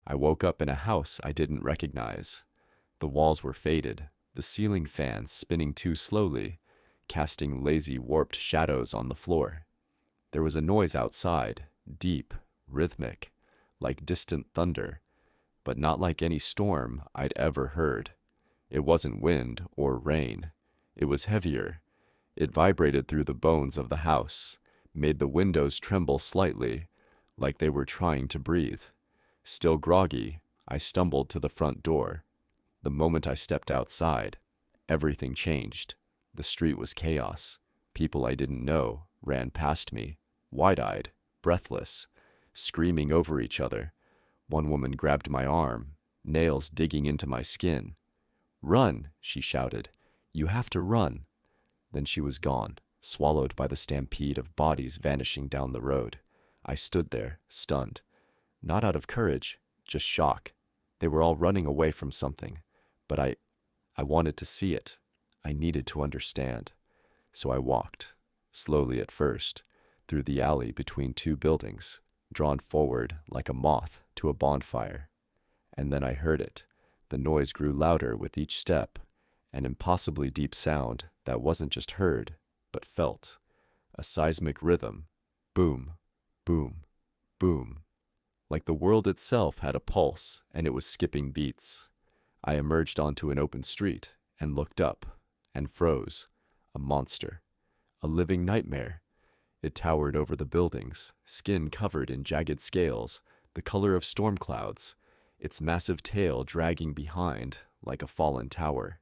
I woke up in a house I didn't recognize. The walls were faded, the ceiling fans spinning too slowly, casting lazy, warped shadows on the floor. There was a noise outside, deep, rhythmic, like distant thunder, but not like any storm I'd ever heard. It wasn't wind or rain. It was heavier. It vibrated through the bones of the house, made the windows tremble slightly, like they were trying to breathe. Still groggy, I stumbled to the front door. The moment I stepped outside, everything changed. The street was chaos. People I didn't know ran past me, wide-eyed, breathless, screaming over each other. One woman grabbed my arm, nails digging into my skin. "Run!" she shouted. "You have to run." Then she was gone, swallowed by the stampede of bodies vanishing down the road. I stood there, stunned. Not out of courage, just shock. They were all running away from something. But I wanted to see it. I needed to understand. So I walked, slowly at first, through the alley between two buildings, drawn forward like a moth to a bonfire. And then I heard it. The noise grew louder with each step, an impossibly deep sound that wasn't just heard, but felt. A seismic rhythm. Boom, boom, boom. Like the world itself had a pulse, and it was skipping beats. I emerged onto an open street, and looked up, and froze. A monster. A living nightmare. It towered over the buildings, skin covered in jagged scales, the color of storm clouds, its massive tail dragging behind like a fallen tower.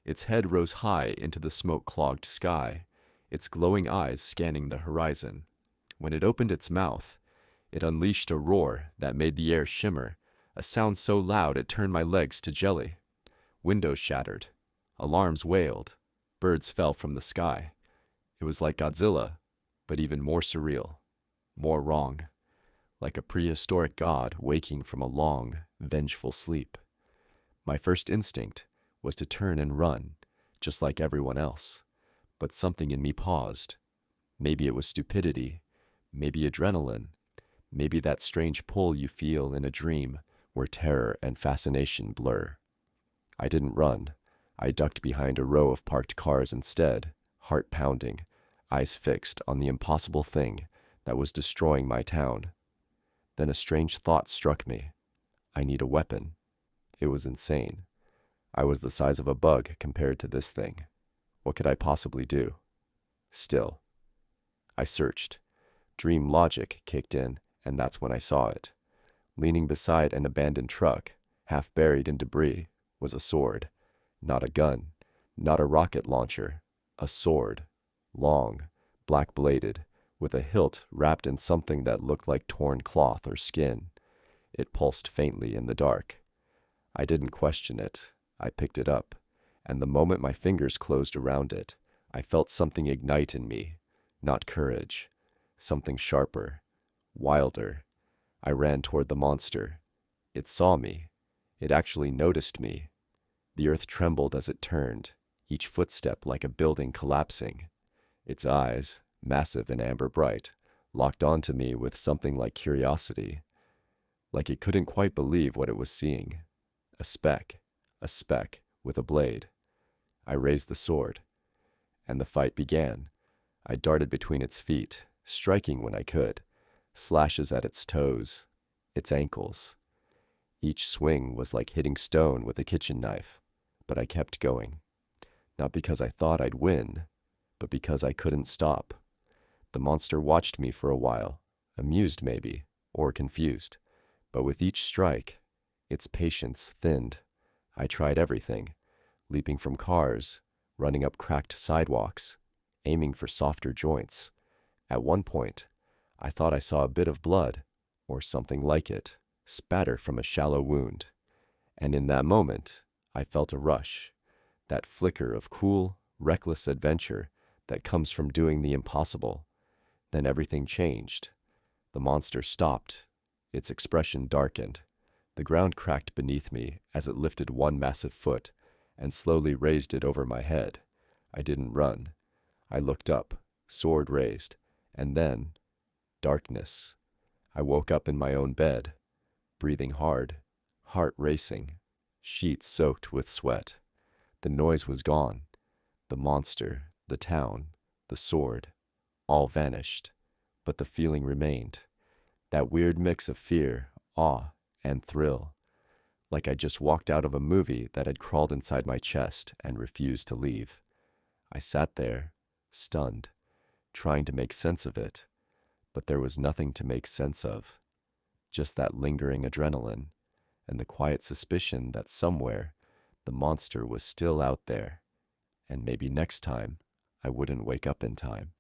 Its head rose high into the smoke-clogged sky, its glowing eyes scanning the horizon. When it opened its mouth, it unleashed a roar that made the air shimmer, a sound so loud it turned my legs to jelly. Windows shattered. Alarms wailed. Birds fell from the sky. It was like Godzilla, but even more surreal, more wrong, like a prehistoric god waking from a long, vengeful sleep. My first instinct was to turn and run, just like everyone else. But something in me paused. Maybe it was stupidity, maybe adrenaline, maybe that strange pull you feel in a dream where terror and fascination blur. I didn't run. I ducked behind a row of parked cars instead, heart pounding, eyes fixed on the impossible thing that was destroying my town. Then a strange thought struck me. I need a weapon. It was insane. I was the size of a bug compared to this thing. What could I possibly do? Still, I searched. Dream logic kicked in, and that's when I saw it. Leaning beside an abandoned truck, half buried in debris, was a sword. Not a gun, not a rocket launcher. A sword. Long, black-bladed, with a hilt wrapped in something that looked like torn cloth or skin. It pulsed faintly in the dark. I didn't question it. I picked it up, and the moment my fingers closed around it, I felt something ignite in me. Not courage. Something sharper, wilder. I ran toward the monster. It saw me. It actually noticed me. The earth trembled as it turned, each footstep like a building collapsing. Its eyes, massive and amber bright, locked onto me with something like curiosity, like it couldn't quite believe what it was seeing. A speck with a blade. I raised the sword, and the fight began. I darted between its feet, striking when I could, slashes at its toes, its ankles. Each swing was like hitting stone with a kitchen knife, but I kept going. Not because I thought I'd win, but because I couldn't stop. The monster watched me for a while, amused maybe, or confused, but with each strike, its patience thinned. I tried everything, leaping from cars, running up cracked sidewalks, aiming for softer joints. At one point, I thought I saw a bit of blood, or something like it, spatter from a shallow wound. And in that moment, I felt a rush, that flicker of cool, reckless adventure that comes from doing the impossible. Then everything changed. The monster stopped. Its expression darkened. The ground cracked beneath me as it lifted one massive foot and slowly raised it over my head. I didn't run. I looked up, sword raised, and then darkness. I woke up in my own bed, breathing hard, heart racing, sheets soaked with sweat. The noise was gone. The monster, the town, the sword, all vanished. But the feeling remained. That weird mix of fear, awe, and thrill. Like I just walked out of a movie that had crawled inside my chest and refused to leave. I sat there, stunned, trying to make sense of it, but there was nothing to make sense of. Just that lingering adrenaline, and the quiet suspicion that somewhere the monster was still out there, and maybe next time I wouldn't wake up in time.